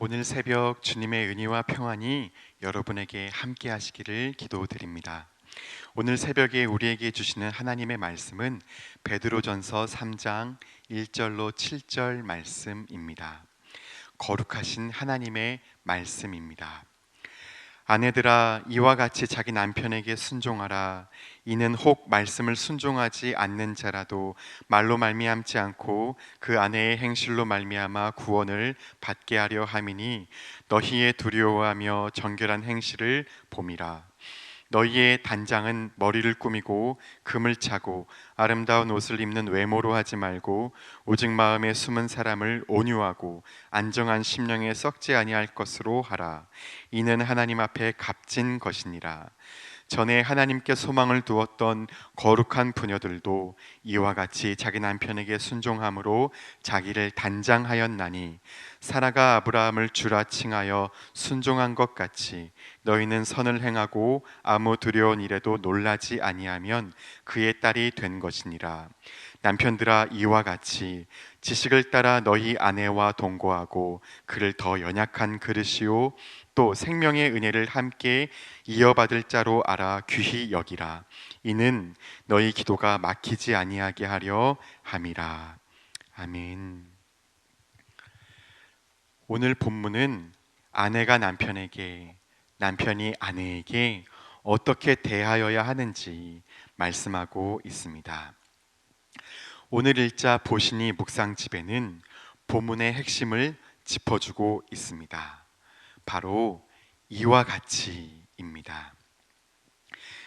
오늘 새벽 주님의 은혜와 평안이 여러분에게 함께 하시기를 기도드립니다. 오늘 새벽에 우리에게 주시는 하나님의 말씀은 베드로전서 3장 1절로 7절 말씀입니다. 거룩하신 하나님의 말씀입니다. 아내들아, 이와 같이 자기 남편에게 순종하라. 이는 혹 말씀을 순종하지 않는 자라도 말로 말미암지 않고 그 아내의 행실로 말미암아 구원을 받게 하려 함이니 너희의 두려워하며 정결한 행실을 봄이라. 너희의 단장은 머리를 꾸미고 금을 차고 아름다운 옷을 입는 외모로 하지 말고 오직 마음에 숨은 사람을 온유하고 안정한 심령에 썩지 아니할 것으로 하라. 이는 하나님 앞에 값진 것이니라. 전에 하나님께 소망을 두었던 거룩한 부녀들도 이와 같이 자기 남편에게 순종함으로 자기를 단장하였나니 사라가 아브라함을 주라 칭하여 순종한 것 같이 너희는 선을 행하고 아무 두려운 일에도 놀라지 아니하면 그의 딸이 된 것이니라. 남편들아, 이와 같이 지식을 따라 너희 아내와 동거하고 그를 더 연약한 그릇이요 또 생명의 은혜를 함께 이어받을 자로 알아 귀히 여기라. 이는 너희 기도가 막히지 아니하게 하려 함이라. 아멘. 오늘 본문은 아내가 남편에게, 남편이 아내에게 어떻게 대하여야 하는지 말씀하고 있습니다. 오늘 일자 보시니 묵상집에는 본문의 핵심을 짚어주고 있습니다. 바로 이와 같이입니다.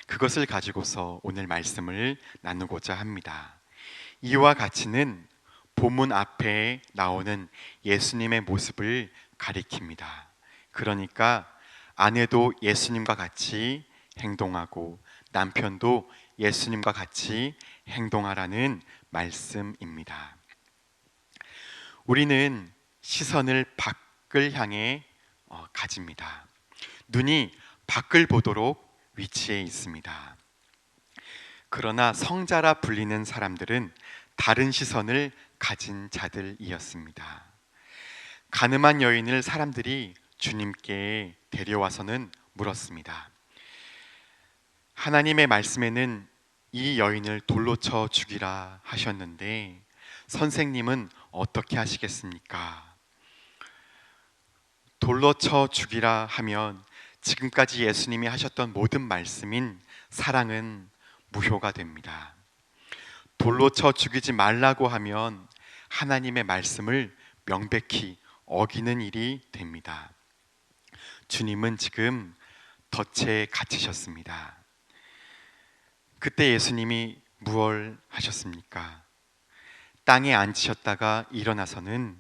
그것을 가지고서 오늘 말씀을 나누고자 합니다. 이와 같이는 본문 앞에 나오는 예수님의 모습을 가리킵니다. 그러니까 아내도 예수님과 같이 행동하고 남편도 예수님과 같이 행동하라는 말씀입니다. 우리는 시선을 밖을 향해 가집니다. 눈이 밖을 보도록 위치해 있습니다. 그러나 성자라 불리는 사람들은 다른 시선을 가진 자들이었습니다. 가늠한 여인을 사람들이 주님께 데려와서는 물었습니다. 하나님의 말씀에는 이 여인을 돌로 쳐 죽이라 하셨는데 선생님은 어떻게 하시겠습니까? 돌로 쳐 죽이라 하면 지금까지 예수님이 하셨던 모든 말씀인 사랑은 무효가 됩니다. 돌로 쳐 죽이지 말라고 하면 하나님의 말씀을 명백히 어기는 일이 됩니다. 주님은 지금 덫에 갇히셨습니다. 그때 예수님이 무엇을 하셨습니까? 땅에 앉으셨다가 일어나서는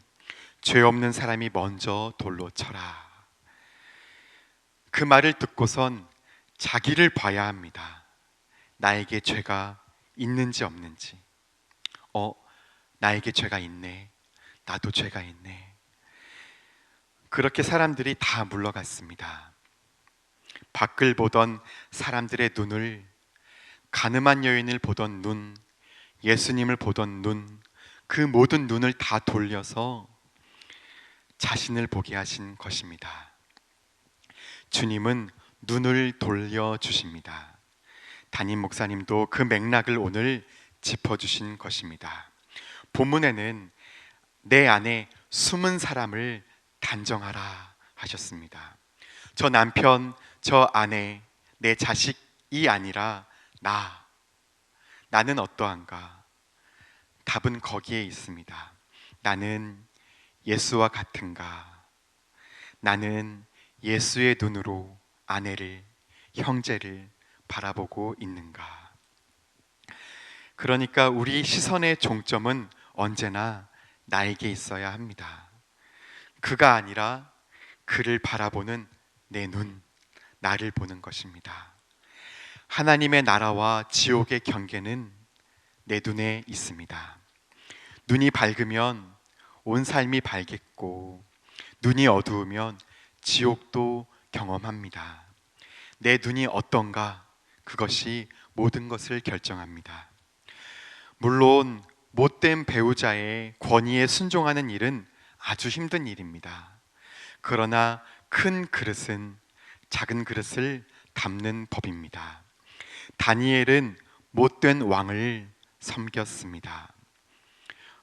죄 없는 사람이 먼저 돌로 쳐라. 그 말을 듣고선 자기를 봐야 합니다. 나에게 죄가 있는지 없는지. 나에게 죄가 있네. 나도 죄가 있네. 그렇게 사람들이 다 물러갔습니다. 밖을 보던 사람들의 눈을, 가늠한 여인을 보던 눈, 예수님을 보던 눈, 그 모든 눈을 다 돌려서 자신을 보게 하신 것입니다. 주님은 눈을 돌려주십니다. 담임 목사님도 그 맥락을 오늘 짚어주신 것입니다. 본문에는 내 안에 숨은 사람을 단정하라 하셨습니다. 저 남편, 저 아내, 내 자식이 아니라 나는 어떠한가? 답은 거기에 있습니다. 나는 예수와 같은가? 나는 예수의 눈으로 아내를, 형제를 바라보고 있는가? 그러니까 우리 시선의 종점은 언제나 나에게 있어야 합니다. 그가 아니라 그를 바라보는 내 눈, 나를 보는 것입니다. 하나님의 나라와 지옥의 경계는 내 눈에 있습니다. 눈이 밝으면 온 삶이 밝겠고 눈이 어두우면 지옥도 경험합니다. 내 눈이 어떤가? 그것이 모든 것을 결정합니다. 물론 못된 배우자의 권위에 순종하는 일은 아주 힘든 일입니다. 그러나 큰 그릇은 작은 그릇을 담는 법입니다. 다니엘은 못된 왕을 섬겼습니다.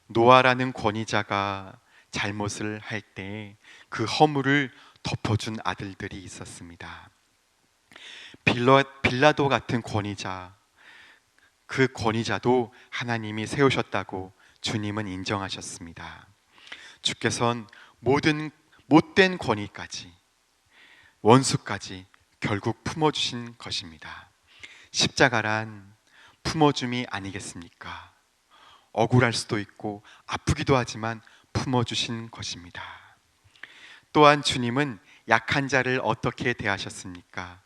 노아라는 권위자가 잘못을 할 때 그 허물을 덮어준 아들들이 있었습니다. 빌라도 같은 권위자, 그 권위자도 하나님이 세우셨다고 주님은 인정하셨습니다. 주께서는 모든 못된 권위까지, 원수까지 결국 품어주신 것입니다. 십자가란 품어줌이 아니겠습니까? 억울할 수도 있고 아프기도 하지만 품어주신 것입니다. 또한 주님은 약한 자를 어떻게 대하셨습니까?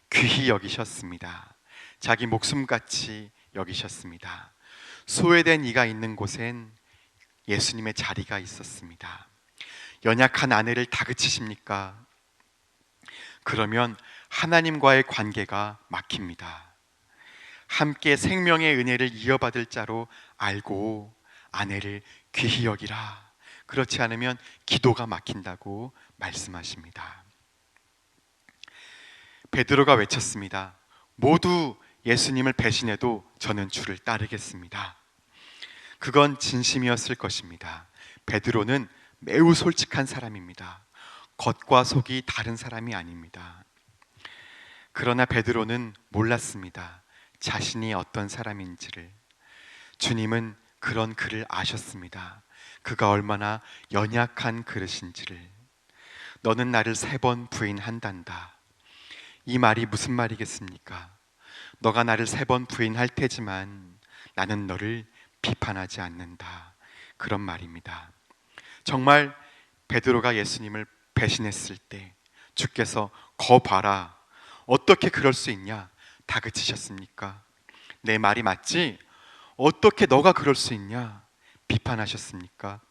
귀히 여기셨습니다. 자기 목숨같이 여기셨습니다. 소외된 이가 있는 곳엔 예수님의 자리가 있었습니다. 연약한 아내를 다그치십니까? 그러면 하나님과의 관계가 막힙니다. 함께 생명의 은혜를 이어받을 자로 알고 아내를 귀히 여기라. 그렇지 않으면 기도가 막힌다고 말씀하십니다. 베드로가 외쳤습니다. 모두 예수님을 배신해도 저는 주를 따르겠습니다. 그건 진심이었을 것입니다. 베드로는 매우 솔직한 사람입니다. 겉과 속이 다른 사람이 아닙니다. 그러나 베드로는 몰랐습니다. 자신이 어떤 사람인지를. 주님은 그런 그를 아셨습니다. 그가 얼마나 연약한 그릇인지를. 너는 나를 3번 부인한단다. 이 말이 무슨 말이겠습니까? 너가 나를 3번 부인할 테지만 나는 너를 비판하지 않는다. 그런 말입니다. 정말 베드로가 예수님을 배신했을 때 주께서 거 봐라. 어떻게 그럴 수 있냐? 다그치셨습니까? 내 말이 맞지? 어떻게 너가 그럴 수 있냐? 비판하셨습니까?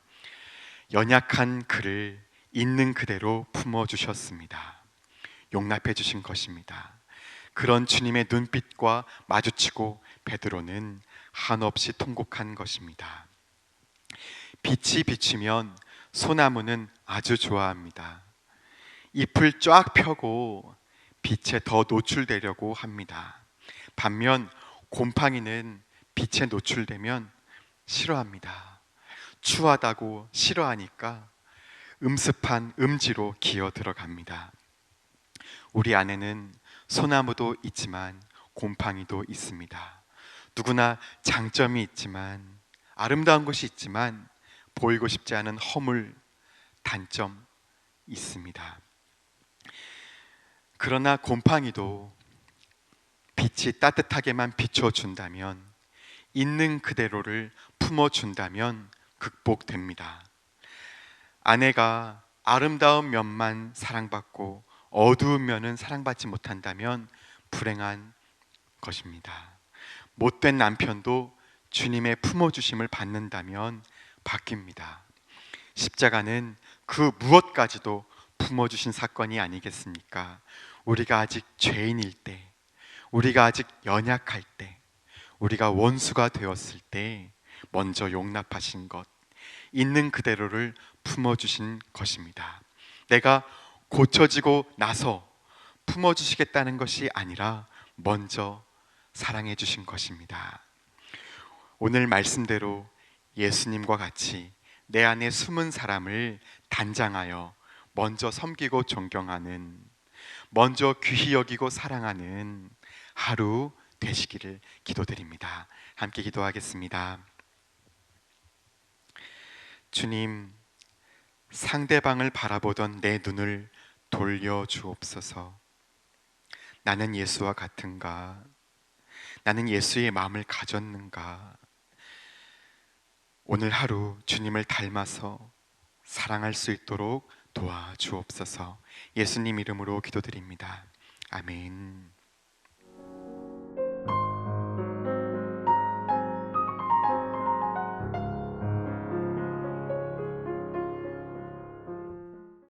연약한 그를 있는 그대로 품어주셨습니다. 용납해 주신 것입니다. 그런 주님의 눈빛과 마주치고 베드로는 한없이 통곡한 것입니다. 빛이 비치면 소나무는 아주 좋아합니다. 잎을 쫙 펴고 빛에 더 노출되려고 합니다. 반면 곰팡이는 빛에 노출되면 싫어합니다. 추하다고 싫어하니까 음습한 음지로 기어 들어갑니다. 우리 안에는 소나무도 있지만 곰팡이도 있습니다. 누구나 장점이 있지만 아름다운 것이 있지만 보이고 싶지 않은 허물, 단점 있습니다. 그러나 곰팡이도 빛이 따뜻하게만 비춰준다면, 있는 그대로를 품어준다면 극복됩니다. 아내가 아름다운 면만 사랑받고 어두운 면은 사랑받지 못한다면 불행한 것입니다. 못된 남편도 주님의 품어주심을 받는다면 바뀝니다. 십자가는 그 무엇까지도 품어주신 사건이 아니겠습니까? 우리가 아직 죄인일 때, 우리가 아직 연약할 때, 우리가 원수가 되었을 때 먼저 용납하신 것, 있는 그대로를 품어주신 것입니다. 내가 고쳐지고 나서 품어주시겠다는 것이 아니라 먼저 사랑해 주신 것입니다. 오늘 말씀대로 예수님과 같이 내 안에 숨은 사람을 단장하여 먼저 섬기고 존경하는, 먼저 귀히 여기고 사랑하는 하루 되시기를 기도드립니다. 함께 기도하겠습니다. 주님, 상대방을 바라보던 내 눈을 돌려 주옵소서. 나는 예수와 같은가? 나는 예수의 마음을 가졌는가? 오늘 하루 주님을 닮아서 사랑할 수 있도록 도와주옵소서. 예수님 이름으로 기도드립니다. 아멘.